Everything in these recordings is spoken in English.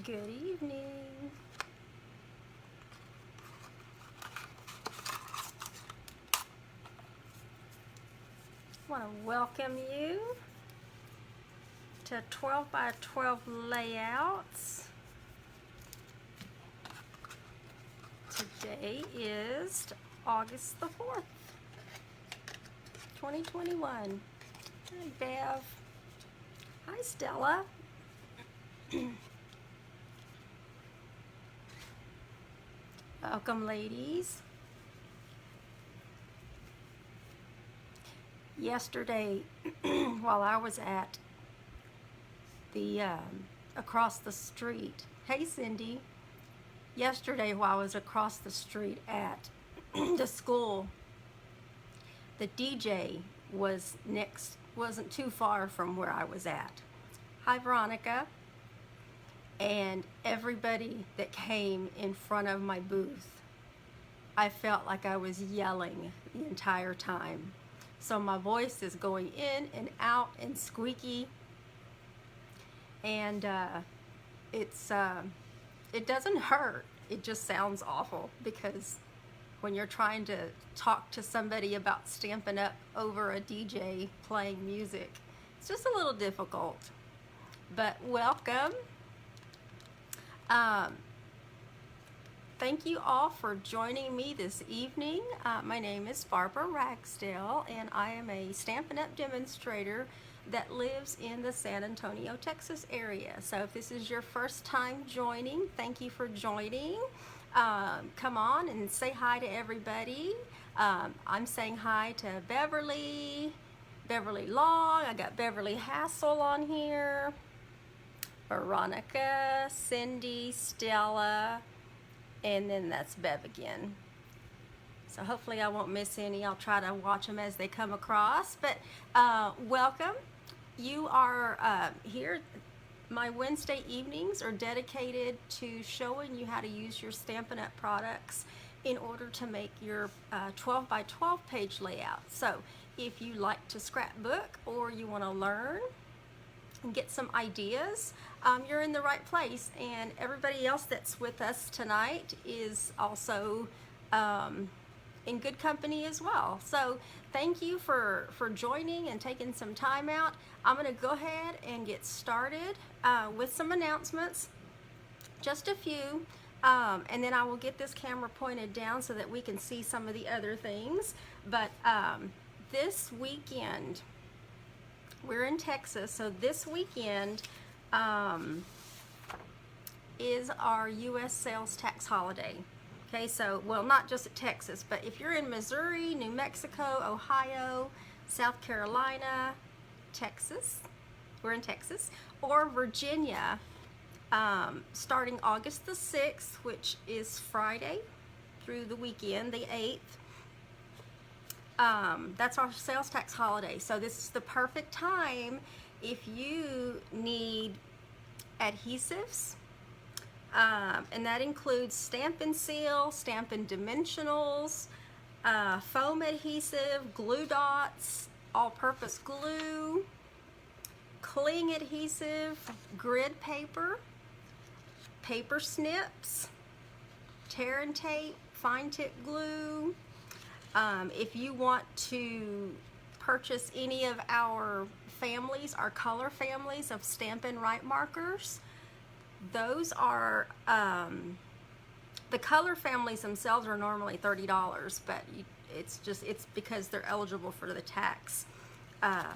Good evening. I want to welcome you to 12 by 12 layouts. Today is August the 4th, 2021. Hi, Bev. Hi, Stella. Welcome, ladies. Yesterday, while I was at the across the street, hey Cindy. Yesterday, while I was across the street at the school, the DJ wasn't too far from where I was at. Hi, Veronica. And everybody that came in front of my booth, I felt like I was yelling the entire time. So my voice is going in and out and squeaky, and it doesn't hurt. It just sounds awful because when you're trying to talk to somebody about Stampin' Up over a DJ playing music, it's just a little difficult. But welcome. Thank you all for joining me this evening. My name is Barbara Ragsdale, and I am a Stampin' Up demonstrator that lives in the San Antonio, Texas area. So if this is your first time joining, thank you for joining. Come on and say hi to everybody. I'm saying hi to Beverly Long. I got Beverly Hassel on here. Veronica, Cindy, Stella, and then that's Bev again. So hopefully I won't miss any. I'll try to watch them as they come across. But welcome. You are here. My Wednesday evenings are dedicated to showing you how to use your Stampin' Up products in order to make your 12 by 12 page layout. So if you like to scrapbook or you want to learn and get some ideas, you're in the right place. And everybody else that's with us tonight is also in good company as well. So thank you for joining and taking some time out. I'm going to go ahead and get started with some announcements, just a few, and then I will get this camera pointed down so that we can see some of the other things. But this weekend, we're in Texas, so this weekend is our U.S. sales tax holiday. Okay, so, well, not just at Texas, but if you're in Missouri, New Mexico, Ohio, South Carolina, Texas, we're in Texas, or Virginia, starting August the 6th, which is Friday through the weekend, the 8th, that's our sales tax holiday. So this is the perfect time if you need adhesives, and that includes Stampin' Seal, Stampin' Dimensionals, foam adhesive, glue dots, all-purpose glue, cling adhesive, grid paper, paper snips, tear and tape, fine tip glue. If you want to purchase any of our families, our color families of Stampin' Right markers, those are, the color families themselves are normally $30, but it's because they're eligible for the tax,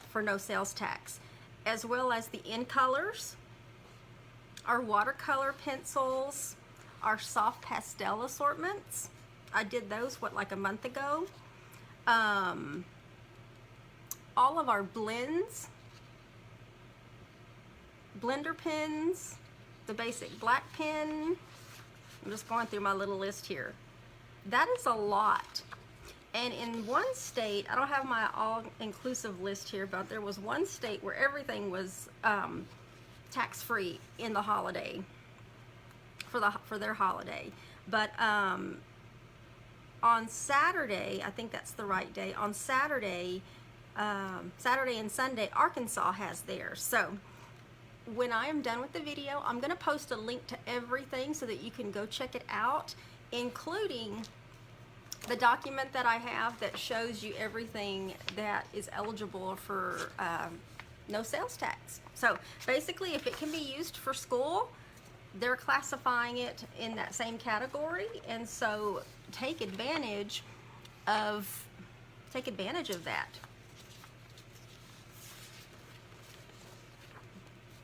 for no sales tax, as well as the in colors, our watercolor pencils, our soft pastel assortments. I did those, like a month ago. All of our blends, blender pens, the basic black pen. I'm just going through my little list here. That is a lot. And in one state, I don't have my all-inclusive list here, but there was one state where everything was tax-free in the holiday, for their holiday. But on Saturday, I think that's the right day, on Saturday and Sunday, Arkansas has theirs. So when I am done with the video, I'm going to post a link to everything so that you can go check it out, including the document that I have that shows you everything that is eligible for no sales tax. So basically, if it can be used for school, they're classifying it in that same category, and so take advantage of that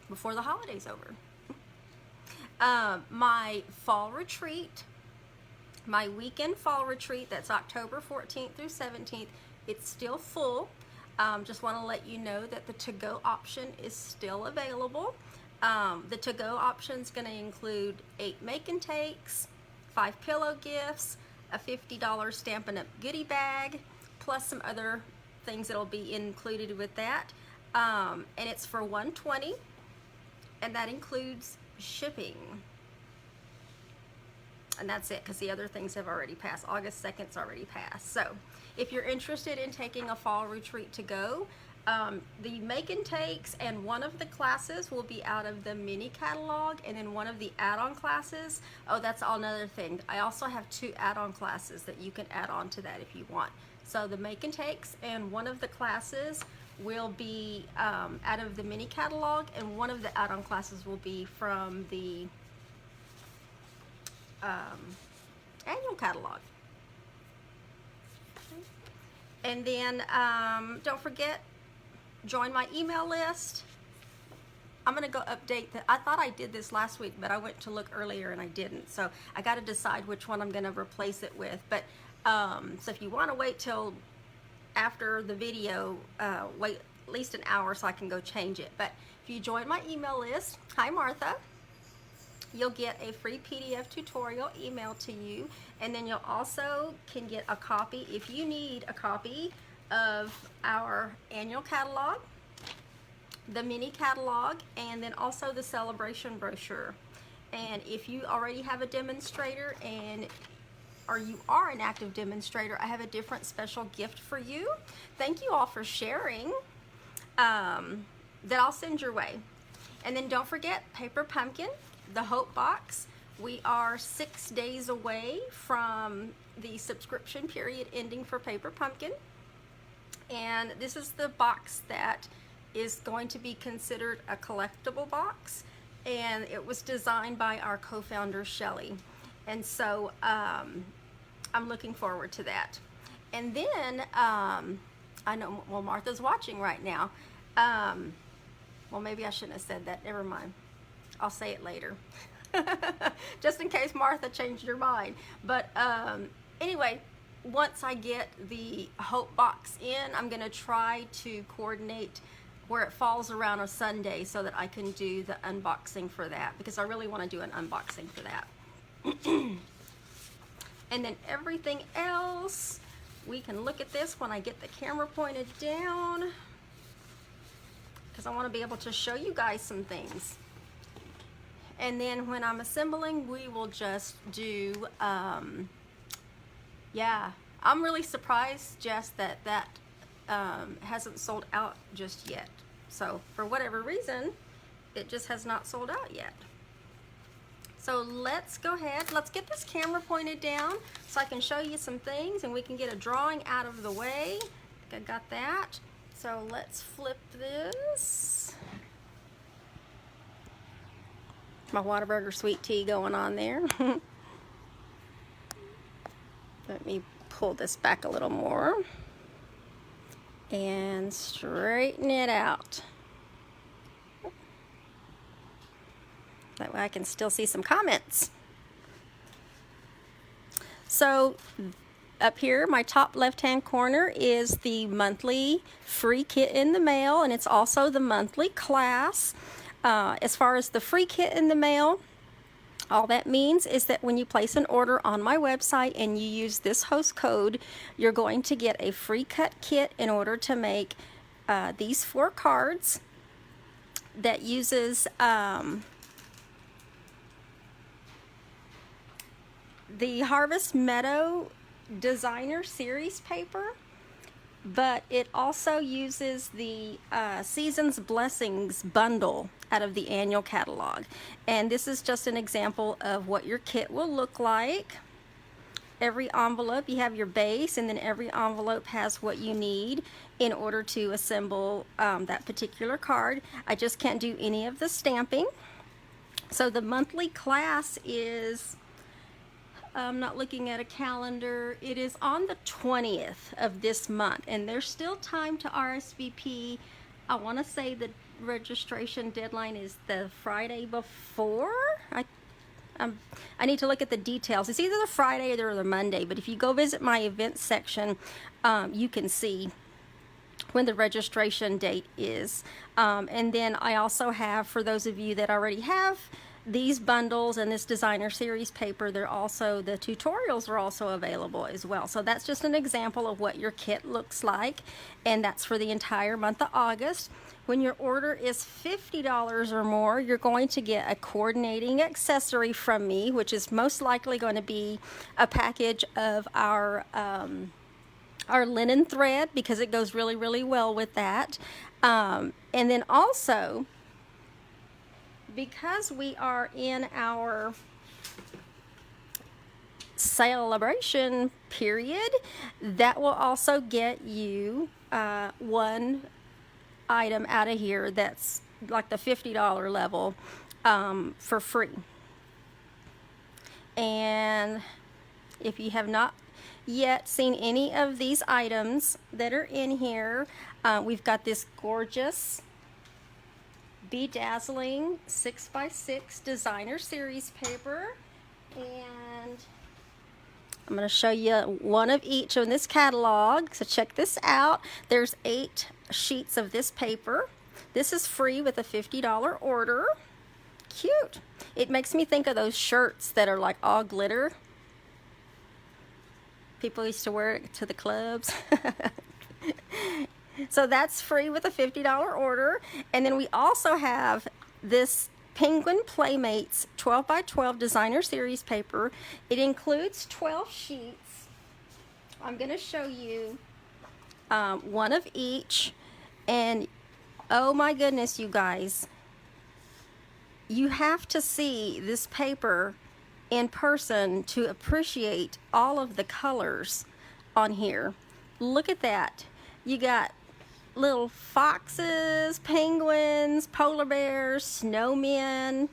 before the holiday's over. My fall retreat, my weekend fall retreat, that's October 14th through 17th, it's still full. Just want to let you know that the to-go option is still available. The to-go option is going to include 8 make and takes, 5 pillow gifts, a $50 Stampin' Up! Goodie bag, plus some other things that will be included with that. And it's for $120, and that includes shipping. And that's it, because the other things have already passed. August 2nd's already passed. So if you're interested in taking a fall retreat to go, the make and takes and one of the classes will be out of the mini catalog, and then one of the add-on classes, oh, that's another thing. I also have 2 add-on classes that you can add on to that if you want. So the make and takes and one of the classes will be out of the mini catalog, and one of the add-on classes will be from the annual catalog. And then don't forget, join my email list. I'm gonna go update that. I thought I did this last week, but I went to look earlier and I didn't. So I got to decide which one I'm gonna replace it with. But so if you want to wait till after the video, wait at least an hour so I can go change it. But if you join my email list, hi Martha, you'll get a free PDF tutorial emailed to you, and then you'll also can get a copy, if you need a copy of our annual catalog, the mini catalog, and then also the celebration brochure. And if you already have a demonstrator or you are an active demonstrator, I have a different special gift for you. Thank you all for sharing, that I'll send your way. And then don't forget Paper Pumpkin, the Hope Box. We are 6 days away from the subscription period ending for Paper Pumpkin. And this is the box that is going to be considered a collectible box. And it was designed by our co-founder, Shelly. And so I'm looking forward to that. And then, I know, well, Martha's watching right now. Well, maybe I shouldn't have said that. Never mind. I'll say it later. Just in case Martha changed her mind. But anyway, once I get the Hope Box in, I'm going to try to coordinate where it falls around a Sunday so that I can do the unboxing for that, because I really want to do an unboxing for that. And then everything else, we can look at this when I get the camera pointed down, because I want to be able to show you guys some things. And then when I'm assembling, we will just do, yeah, I'm really surprised, Jess, that hasn't sold out just yet. So for whatever reason, it just has not sold out yet. So let's go ahead, let's get this camera pointed down so I can show you some things and we can get a drawing out of the way. I think I got that. So let's flip this. My Whataburger sweet tea going on there. Let me pull this back a little more and straighten it out. That way I can still see some comments. So up here, my top left-hand corner is the monthly free kit in the mail, and it's also the monthly class. As far as the free kit in the mail, all that means is that when you place an order on my website and you use this host code, you're going to get a free cut kit in order to make these 4 cards that uses the Harvest Meadow Designer Series paper, but it also uses the Season's Blessings bundle. out of the annual catalog. And this is just an example of what your kit will look like. Every envelope, you have your base, and then every envelope has what you need in order to assemble that particular card. I just can't do any of the stamping. So the monthly class is, I'm not looking at a calendar, it is on the 20th of this month, and there's still time to RSVP. I want to say the registration deadline is the Friday before. I need to look at the details. It's either the Friday or the Monday, but if you go visit my events section, you can see when the registration date is. And then I also have, for those of you that already have these bundles and this designer series paper, the tutorials are also available as well. So that's just an example of what your kit looks like, and that's for the entire month of August. When your order is $50 or more, you're going to get a coordinating accessory from me, which is most likely going to be a package of our linen thread, because it goes really, really well with that. And then also, because we are in our celebration period, that will also get you one item out of here that's like the $50 level for free. And if you have not yet seen any of these items that are in here, we've got this gorgeous bedazzling 6x6 designer series paper, and I'm going to show you one of each in this catalog. So check this out. There's 8 sheets of this paper. This is free with a $50 order. Cute. It makes me think of those shirts that are like all glitter. People used to wear it to the clubs. So that's free with a $50 order. And then we also have this Penguin Playmates 12x12 designer series paper. It includes 12 sheets. I'm going to show you one of each, and oh my goodness, you guys, you have to see this paper in person to appreciate all of the colors on here. Look at that. You got little foxes, penguins, polar bears, snowmen.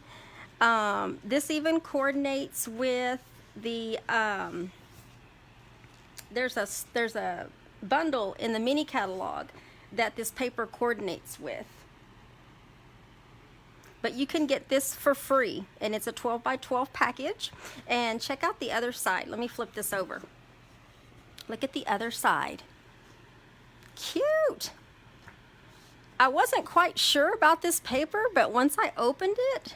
This even coordinates with the there's a bundle in the mini catalog that this paper coordinates with. But you can get this for free, and it's a 12x12 package. And check out the other side. Let me flip this over. Look at the other side. Cute. I wasn't quite sure about this paper, but once I opened it,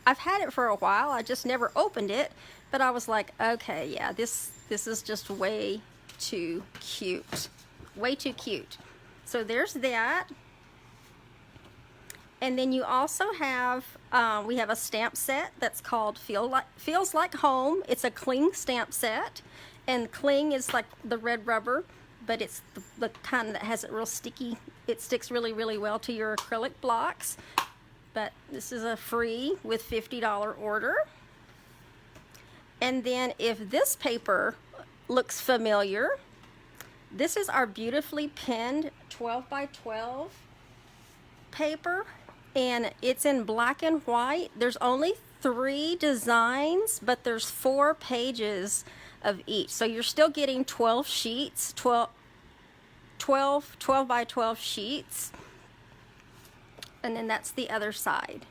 I've had it for a while, I just never opened it, but I was like, okay, yeah, this is just way too cute. Way too cute. So there's that. And then you also have, we have a stamp set that's called Feels Like Home. It's a cling stamp set, and cling is like the red rubber, but it's the kind that has it real sticky. It sticks really, really well to your acrylic blocks. But this is a free with $50 order. And then if this paper looks familiar, this is our beautifully pinned 12x12 paper, and it's in black and white. There's only 3 designs, but there's 4 pages of each. So you're still getting 12 sheets, 12x12 sheets. And then that's the other side.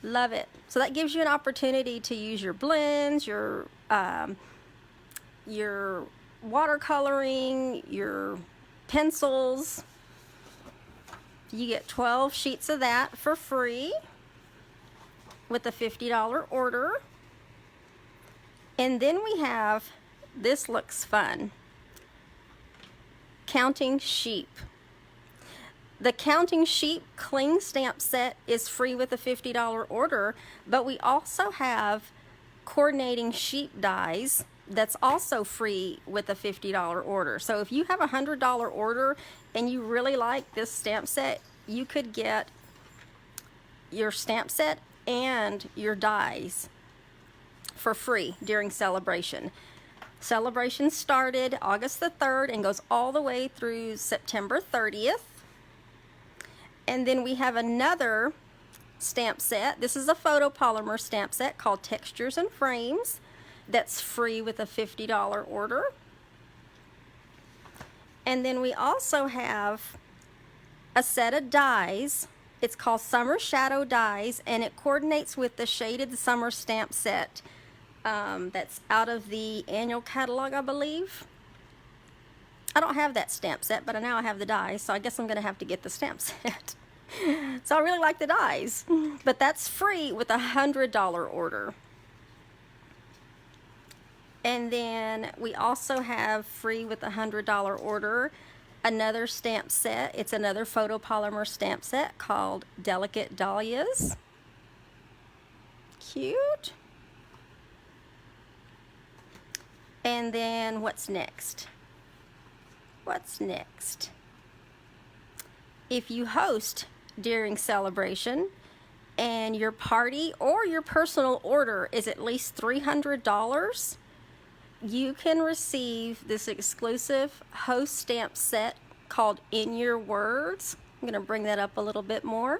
Love it. So that gives you an opportunity to use your blends, your watercoloring, your pencils. You get 12 sheets of that for free with a $50 order. And then we have, this looks fun, Counting Sheep. The Counting Sheep cling stamp set is free with a $50 order, but we also have coordinating sheep dies that's also free with a $50 order. So if you have a $100 order and you really like this stamp set, you could get your stamp set and your dies for free during celebration. Celebration started August the 3rd and goes all the way through September 30th. And then we have another stamp set. This is a photopolymer stamp set called Textures and Frames that's free with a $50 order. And then we also have a set of dies. It's called Summer Shadow Dies, and it coordinates with the Shaded Summer stamp set that's out of the annual catalog, I believe. I don't have that stamp set, but now I have the dies, so I guess I'm going to have to get the stamp set. So I really like the dies, but that's free with a $100 order. And then we also have free with a $100 order another stamp set. It's another photopolymer stamp set called Delicate Dahlias. Cute. And then what's next? What's next? If you host during celebration and your party or your personal order is at least $300, you can receive this exclusive host stamp set called In Your Words. I'm going to bring that up a little bit more.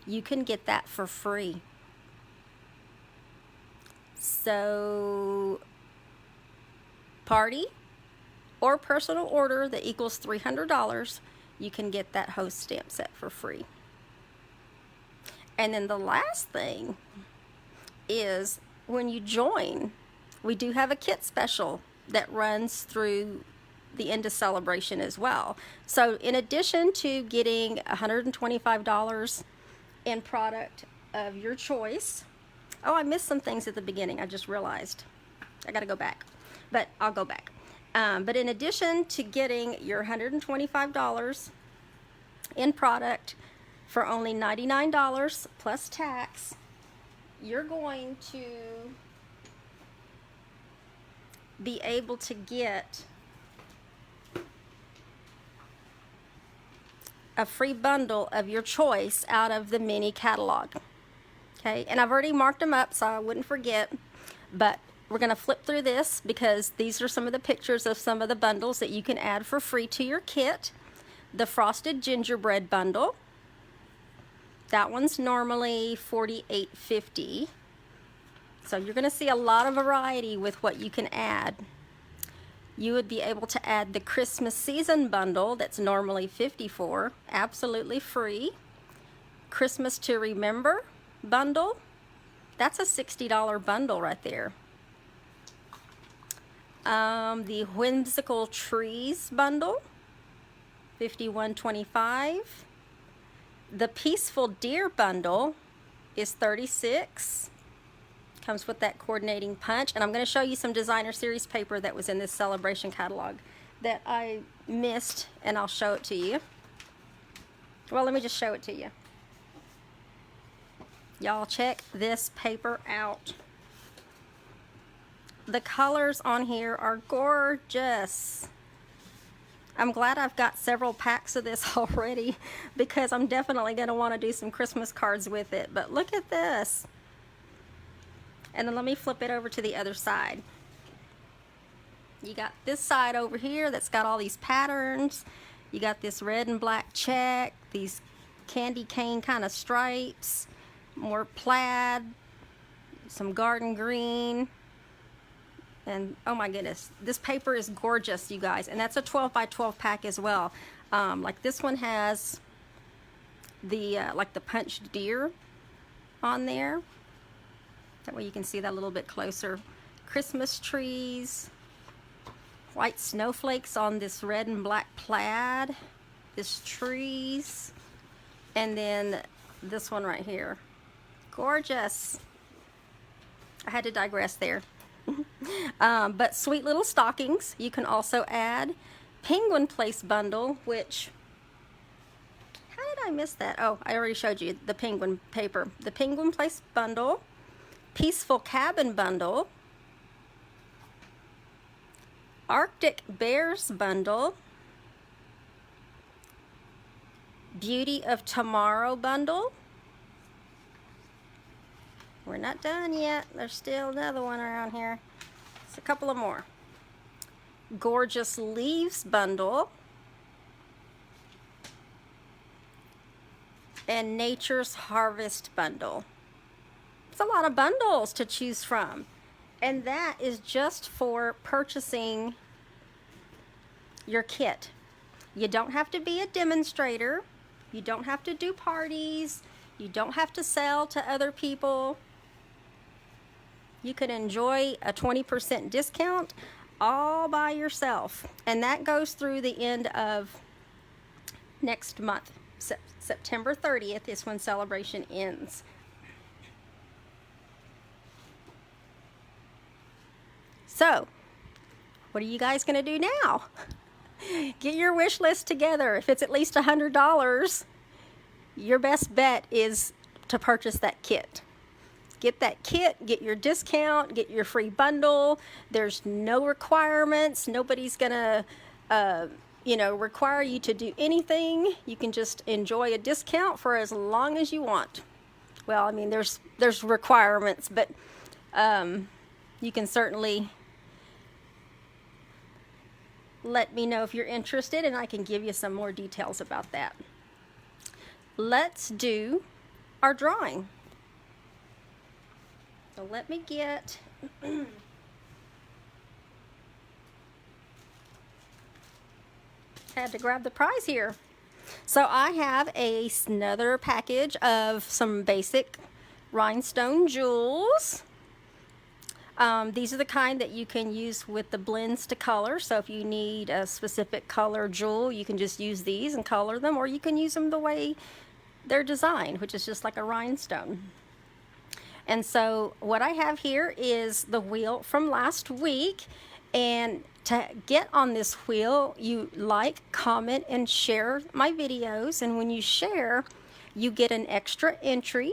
You can get that for free. So, party or personal order that equals $300, you can get that host stamp set for free. And then the last thing is when you join, we do have a kit special that runs through the end of celebration as well. So in addition to getting $125 in product of your choice, oh, I missed some things at the beginning. I just realized. I got to go back, but I'll go back. But in addition to getting your $125 in product for only $99 plus tax, you're going to be able to get a free bundle of your choice out of the mini catalog. Okay, and I've already marked them up so I wouldn't forget, but we're going to flip through this because these are some of the pictures of some of the bundles that you can add for free to your kit. The Frosted Gingerbread bundle. That one's normally $48.50. So you're going to see a lot of variety with what you can add. You would be able to add the Christmas season bundle that's normally $54, absolutely free. Christmas to Remember bundle, that's a $60 bundle right there. The Whimsical Trees bundle, $51.25. The Peaceful Deer bundle is $36. Comes with that coordinating punch, and I'm going to show you some designer series paper that was in this celebration catalog that I missed, and I'll show it to you. Well, let me just show it to you. Y'all check this paper out. The colors on here are gorgeous. I'm glad I've got several packs of this already because I'm definitely going to want to do some Christmas cards with it. But look at this. And then let me flip it over to the other side. You got this side over here that's got all these patterns. You got this red and black check, these candy cane kind of stripes, more plaid, some garden green. And oh my goodness, this paper is gorgeous, you guys. And that's a 12 by 12 pack as well. Like this one has the like the punched deer on there. That way you can see that a little bit closer. Christmas trees, white snowflakes on this red and black plaid, this trees, and then this one right here. Gorgeous. I had to digress there. But sweet little stockings you can also add. Penguin Place bundle, which, how did I miss that? Oh, I already showed you the penguin paper. The Penguin Place bundle. Peaceful Cabin bundle, Arctic Bears bundle, Beauty of Tomorrow bundle, We're not done yet. There's still another one around here. It's a couple of more. Gorgeous Leaves bundle. And Nature's Harvest bundle. It's a lot of bundles to choose from. And that is just for purchasing your kit. You don't have to be a demonstrator. You don't have to do parties. You don't have to sell to other people. You could enjoy a 20% discount all by yourself. And that goes through the end of next month. September 30th is when celebration ends. So, what are you guys going to do now? Get your wish list together. If it's at least $100, your best bet is to purchase that kit. Get that kit, get your discount, get your free bundle. There's no requirements. Nobody's going to require you to do anything. You can just enjoy a discount for as long as you want. Well, I mean, there's requirements, but you can certainly let me know if you're interested, and I can give you some more details about that. Let's do our drawing. So let me get had to grab the prize here. So I have another package of some basic rhinestone jewels. These are the kind that you can use with the blends to color. So if you need a specific color jewel, you can just use these and color them, or you can use them the way they're designed, which is just like a rhinestone. And so what I have here is the wheel from last week. And to get on this wheel, you like, comment, and share my videos. And when you share, you get an extra entry.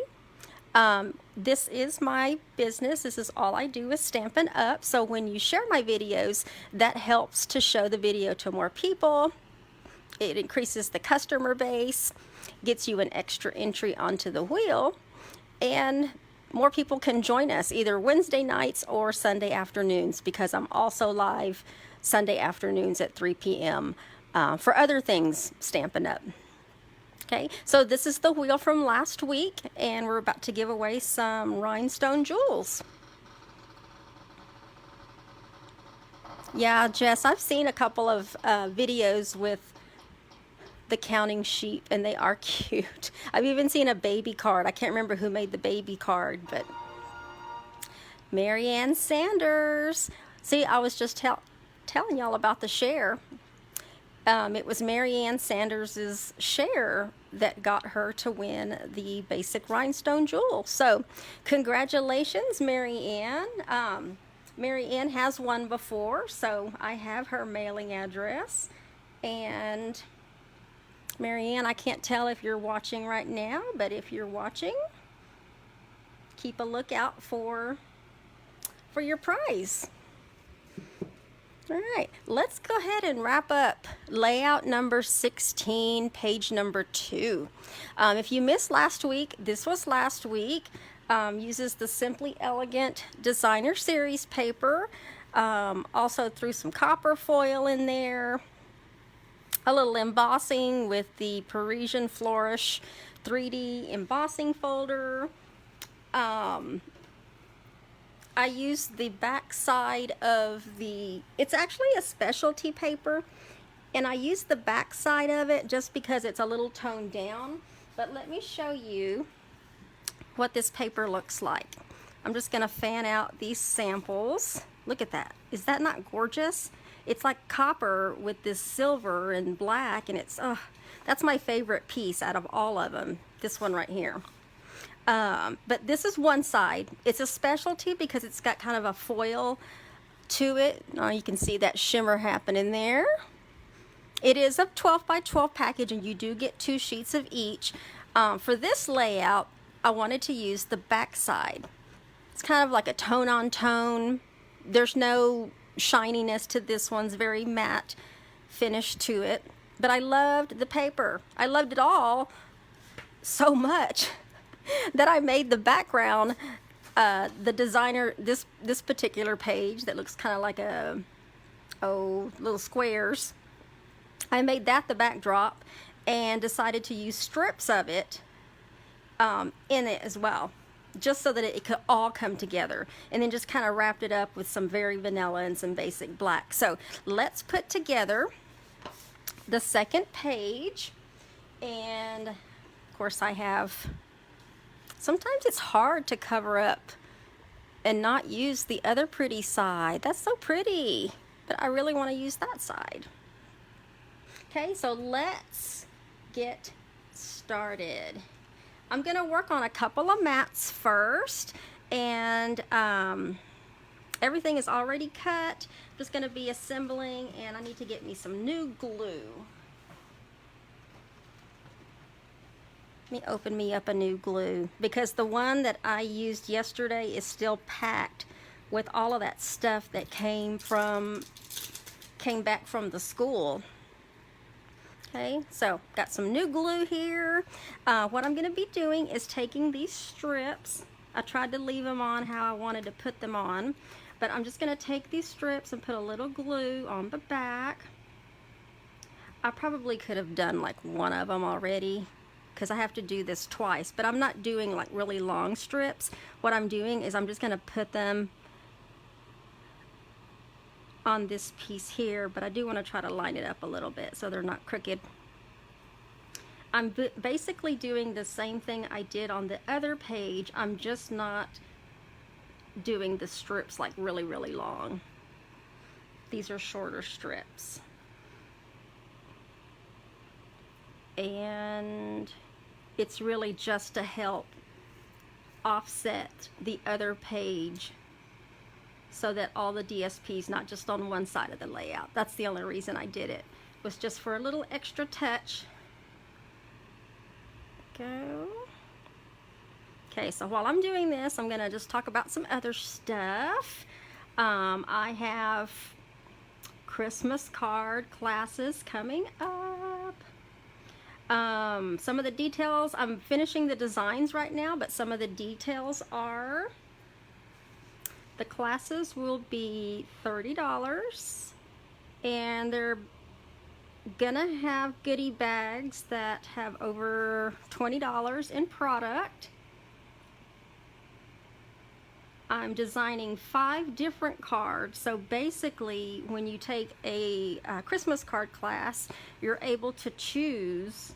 This is my business. This is all I do is Stampin' Up. So when you share my videos, that helps to show the video to more people. It increases the customer base, gets you an extra entry onto the wheel, and more people can join us either Wednesday nights or Sunday afternoons, because I'm also live Sunday afternoons at 3 p.m. For other things Stampin' Up. Okay, so this is the wheel from last week, and we're about to give away some rhinestone jewels. Yeah, Jess, I've seen a couple of videos with the counting sheep, and they are cute. I've even seen a baby card. I can't remember who made the baby card, but Marianne Sanders. See, I was just telling y'all about the share. It was Marianne Sanders' share that got her to win the basic rhinestone jewel. So congratulations, Marianne. Marianne has won before, so I have her mailing address. And Marianne, I can't tell if you're watching right now, but if you're watching, keep a lookout for your prize. All right, let's go ahead and wrap up layout number 16, page number 2. If you missed last week, this was last week. Uses the Simply Elegant Designer Series paper. Also threw some copper foil in there. A little embossing with the Parisian Flourish 3D embossing folder. I used the back side of it's actually a specialty paper, and I used the back side of it just because it's a little toned down. But let me show you what this paper looks like. I'm just going to fan out these samples. Look at that. Is that not gorgeous? It's like copper with this silver and black, and that's my favorite piece out of all of them, this one right here. But this is one side. It's a specialty because it's got kind of a foil to it. You can see that shimmer happening there. It is a 12 by 12 package, and you do get 2 sheets of each. For this layout, I wanted to use the back side. It's kind of like a tone on tone. There's no shininess to this one's very matte finish to it. But I loved the paper. I loved it all so much that I made the background the designer, this particular page that looks kind of like a, little squares, I made that the backdrop and decided to use strips of it in it as well, just so that it could all come together, and then just kind of wrapped it up with some very vanilla and some basic black. So let's put together the second page. And of course I have, sometimes it's hard to cover up and not use the other pretty side. That's so pretty, but I really want to use that side. Okay, so let's get started. I'm gonna work on a couple of mats first, and everything is already cut. I'm just gonna be assembling, and I need to get me some new glue. Let me open me up a new glue, because the one that I used yesterday is still packed with all of that stuff that came back from the school. Okay, so got some new glue here. What I'm going to be doing is taking these strips. I tried to leave them on how I wanted to put them on, but I'm just going to take these strips and put a little glue on the back. I probably could have done like one of them already, because I have to do this twice, but I'm not doing like really long strips. What I'm doing is I'm just going to put them on this piece here, but I do want to try to line it up a little bit so they're not crooked. I'm basically doing the same thing I did on the other page. I'm just not doing the strips like really, really long. These are shorter strips. And it's really just to help offset the other page so that all the DSP's not just on one side of the layout. That's the only reason I did it, was just for a little extra touch. Go. Okay, so while I'm doing this, I'm gonna just talk about some other stuff. I have Christmas card classes coming up. Some of the details, I'm finishing the designs right now, but some of the details are, the classes will be $30, and they're gonna have goodie bags that have over $20 in product. I'm designing 5 different cards, so basically when you take a Christmas card class, you're able to choose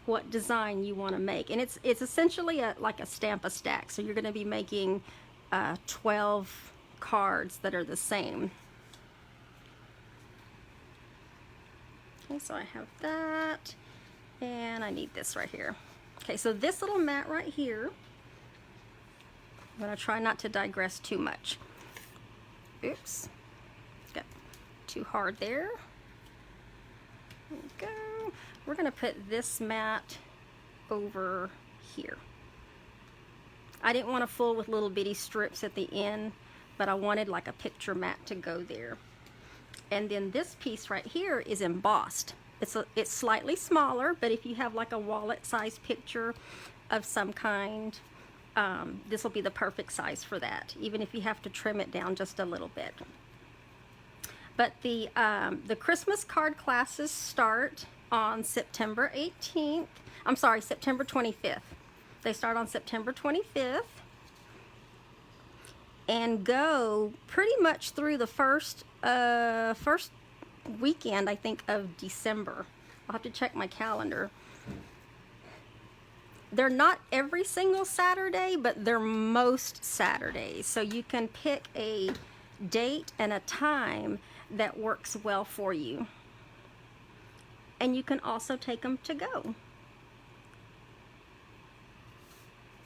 what design you want to make, and it's essentially like a Stamp-a-Stack. So you're going to be making 12 cards that are the same. Okay, so I have that, and I need this right here. Okay, so this little mat right here, I'm going to try not to digress too much. Oops, got too hard there. There we go. We're going to put this mat over here. I didn't want to full with little bitty strips at the end, but I wanted like a picture mat to go there. And then this piece right here is embossed. It's slightly smaller, but if you have like a wallet size picture of some kind, this will be the perfect size for that, even if you have to trim it down just a little bit. But the Christmas card classes start on September 18th. I'm sorry, September 25th. They start on September 25th and go pretty much through the first weekend, I think, of December. I'll have to check my calendar. They're not every single Saturday, but they're most Saturdays. So you can pick a date and a time that works well for you. And you can also take them to go.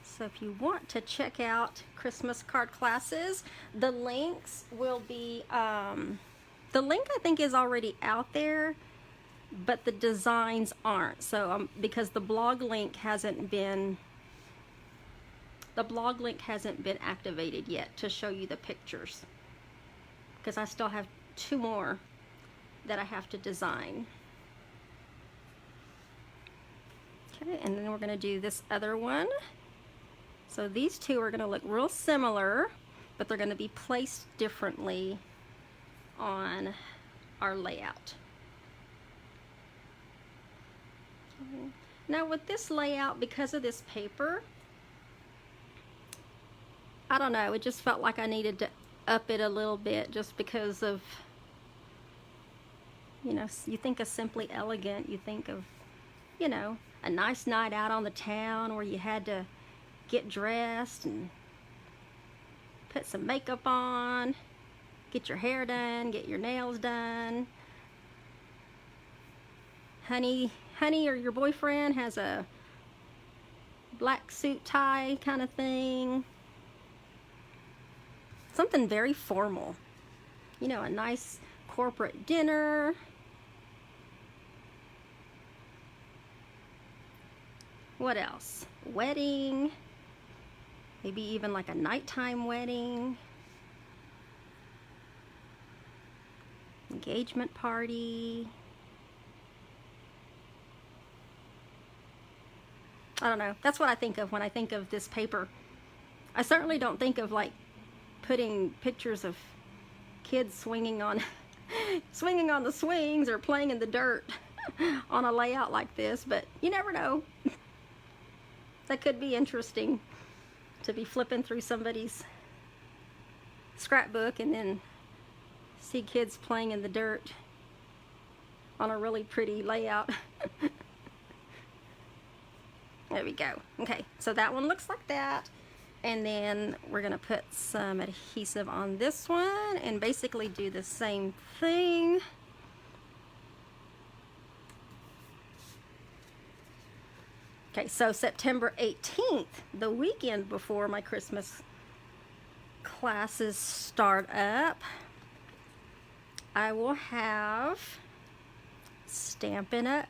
So if you want to check out Christmas card classes, the links will be, the link I think is already out there, but the designs aren't. So because the blog link hasn't been activated yet to show you the pictures, because I still have 2 more that I have to design. Okay, and then we're going to do this other one. So these two are going to look real similar, but they're going to be placed differently on our layout. Now with this layout, because of this paper, I don't know, it just felt like I needed to up it a little bit just because of, you know, you think of Simply Elegant, you think of, you know, a nice night out on the town where you had to get dressed and put some makeup on, get your hair done, get your nails done. Honey or your boyfriend has a black suit tie kind of thing. Something very formal. You know, a nice corporate dinner. What else? Wedding. Maybe even like a nighttime wedding. Engagement party. I don't know. That's what I think of when I think of this paper. I certainly don't think of like putting pictures of kids swinging on swinging on the swings or playing in the dirt on a layout like this, but you never know. That could be interesting to be flipping through somebody's scrapbook and then see kids playing in the dirt on a really pretty layout. There we go. Okay, so that one looks like that. And then we're gonna put some adhesive on this one and basically do the same thing. Okay, so September 18th, the weekend before my Christmas classes start up, I will have Stampin' Up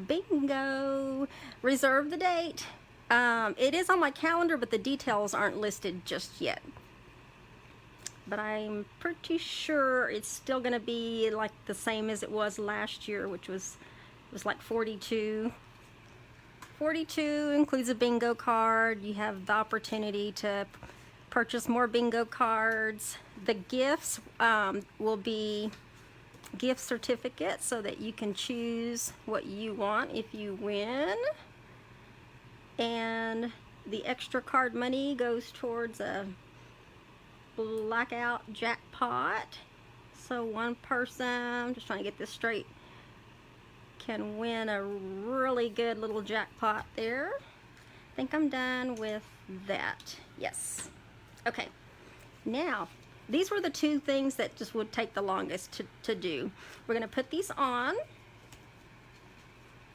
Bingo. Reserve the date. It is on my calendar, but the details aren't listed just yet. But I'm pretty sure it's still going to be like the same as it was last year, which was like 42. 42 includes a bingo card. You have the opportunity to purchase more bingo cards. The gifts will be gift certificates so that you can choose what you want if you win. And the extra card money goes towards a blackout jackpot. So one person, I'm just trying to get this straight, can win a really good little jackpot there. I think I'm done with that. Yes. Okay. Now, these were the two things that just would take the longest to do. We're going to put these on.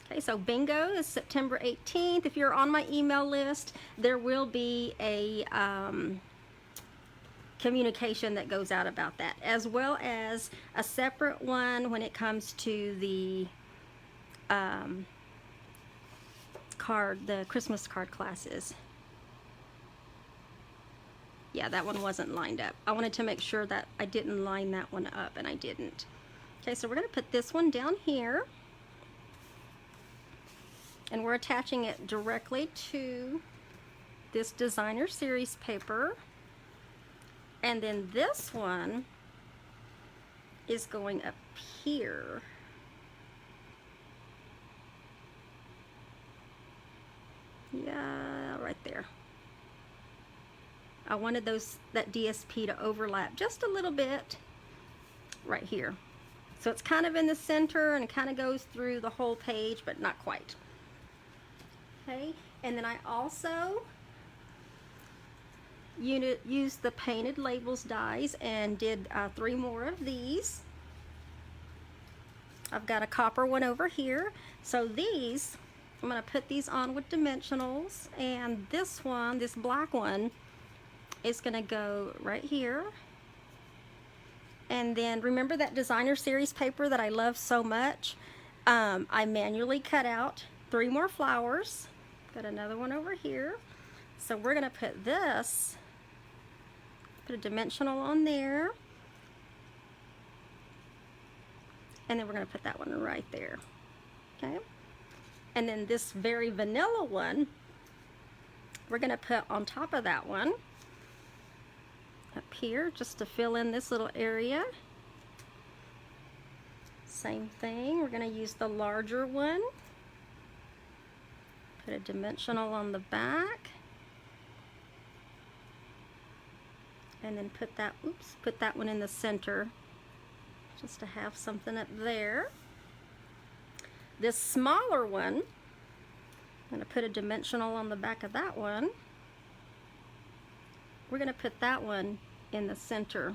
Okay, so bingo is September 18th. If you're on my email list, there will be a communication that goes out about that, as well as a separate one when it comes to the the Christmas card classes. Yeah, that one wasn't lined up. I wanted to make sure that I didn't line that one up, and I didn't. Okay, so we're going to put this one down here. And we're attaching it directly to this designer series paper. And then this one is going up here. Yeah, right there. I wanted that DSP to overlap just a little bit right here. So it's kind of in the center and it kind of goes through the whole page, but not quite. Okay, and then I also used the painted labels dies and did 3 more of these. I've got a copper one over here. So these, I'm going to put these on with dimensionals, and this one, this black one, is going to go right here. And then remember that designer series paper that I love so much? I manually cut out 3 more flowers. Got another one over here. So we're going to put this, put a dimensional on there. And then we're going to put that one right there. Okay. And then this very vanilla one, we're going to put on top of that one up here just to fill in this little area. Same thing, we're going to use the larger one. Put a dimensional on the back. And then put that one in the center just to have something up there. This smaller one, I'm going to put a dimensional on the back of that one. We're going to put that one in the center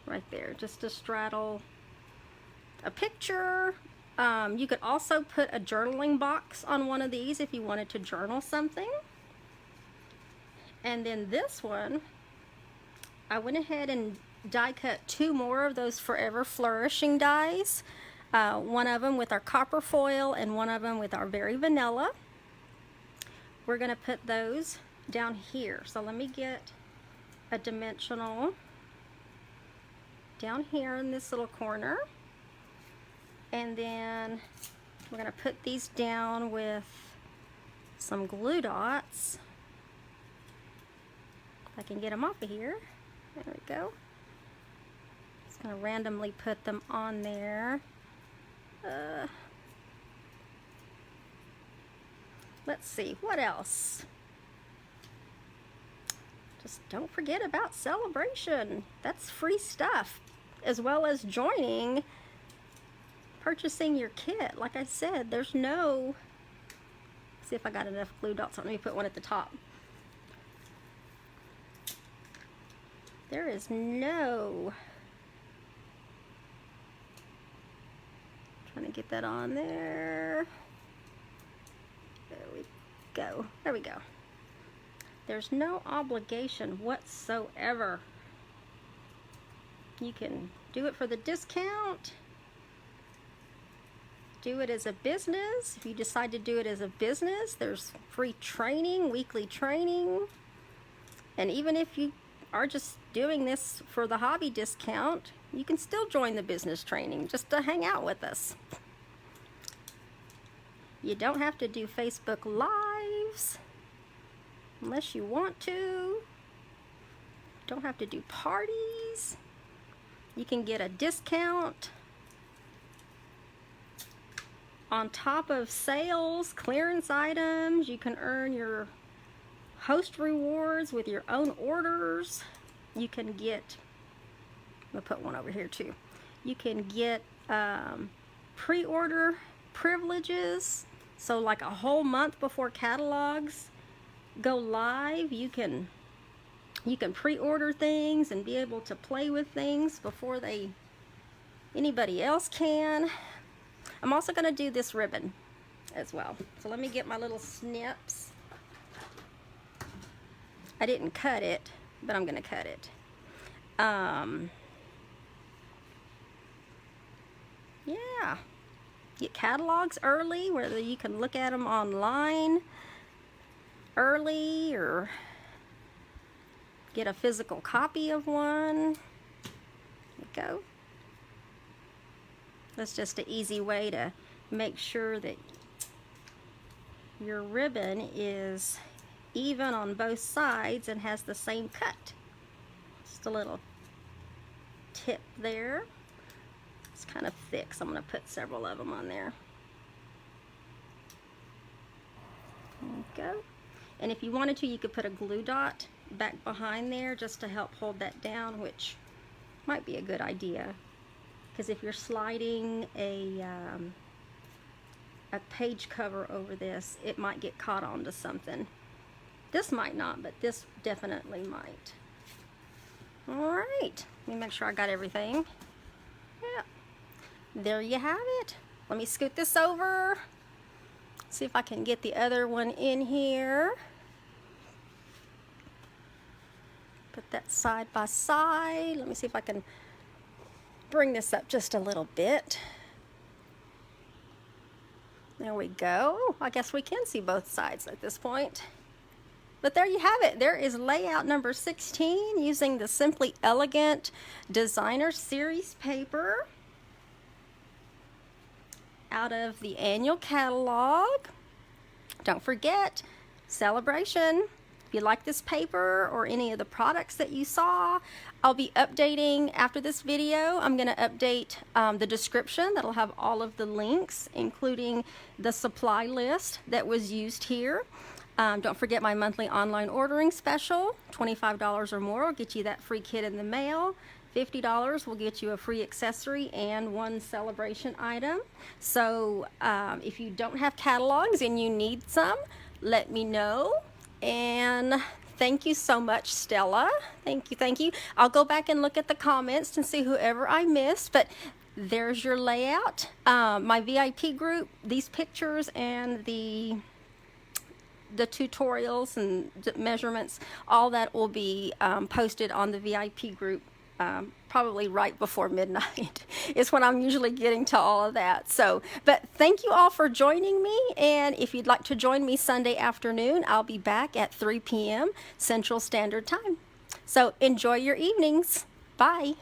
right there just to straddle a picture. You could also put a journaling box on one of these if you wanted to journal something. And then this one, I went ahead and die cut 2 more of those Forever Flourishing dies. One of them with our copper foil and one of them with our Very Vanilla. We're going to put those down here. So let me get a dimensional down here in this little corner. And then we're going to put these down with some glue dots. If I can get them off of here. There we go. Just going to randomly put them on there. Let's see, what else? Just don't forget about Celebration. That's free stuff, as well as purchasing your kit. Like I said, there's no, see if I got enough glue dots on. Let me put one at the top. There is no, trying to get that on there. There we go. There we go. There's no obligation whatsoever. You can do it for the discount. Do it as a business. If you decide to do it as a business, there's free training, weekly training. And even if you are just doing this for the hobby discount, you can still join the business training just to hang out with us. You don't have to do Facebook Lives unless you want to. Don't have to do parties. You can get a discount on top of sales, clearance items. You can earn your host rewards with your own orders. You can get, I'm gonna put one over here too. You can get pre-order privileges. So like a whole month before catalogs go live, you can pre-order things and be able to play with things before anybody else can. I'm also going to do this ribbon as well. So let me get my little snips. I didn't cut it, but I'm going to cut it. Yeah. Get catalogs early, whether you can look at them online early or get a physical copy of one. There we go. That's just an easy way to make sure that your ribbon is even on both sides and has the same cut. Just a little tip there. It's kind of thick, so I'm going to put several of them on there. There we go. And if you wanted to, you could put a glue dot back behind there just to help hold that down, which might be a good idea. Because if you're sliding a page cover over this, it might get caught onto something. This might not, but this definitely might. All right, let me make sure I got everything. Yeah. There you have it. Let me scoot this over. See if I can get the other one in here. Put that side by side. Let me see if I can bring this up just a little bit. There we go. I guess we can see both sides at this point. But there you have it. There is layout number 16 using the Simply Elegant Designer Series paper out of the annual catalog. Don't forget, celebration. If you like this paper or any of the products that you saw, I'll be updating after this video. I'm going to update the description that'll have all of the links, including the supply list that was used here. Don't forget my monthly online ordering special. $25 or more will get you that free kit in the mail. $50 will get you a free accessory and one celebration item. So if you don't have catalogs and you need some, let me know. And thank you so much, Stella. Thank you, thank you. I'll go back and look at the comments and see whoever I missed, but there's your layout. My VIP group, these pictures and the tutorials and measurements, all that will be posted on the VIP group probably right before midnight is when I'm usually getting to all of that. So, but thank you all for joining me, and if you'd like to join me Sunday afternoon, I'll be back at 3 p.m. Central Standard Time. So enjoy your evenings. Bye.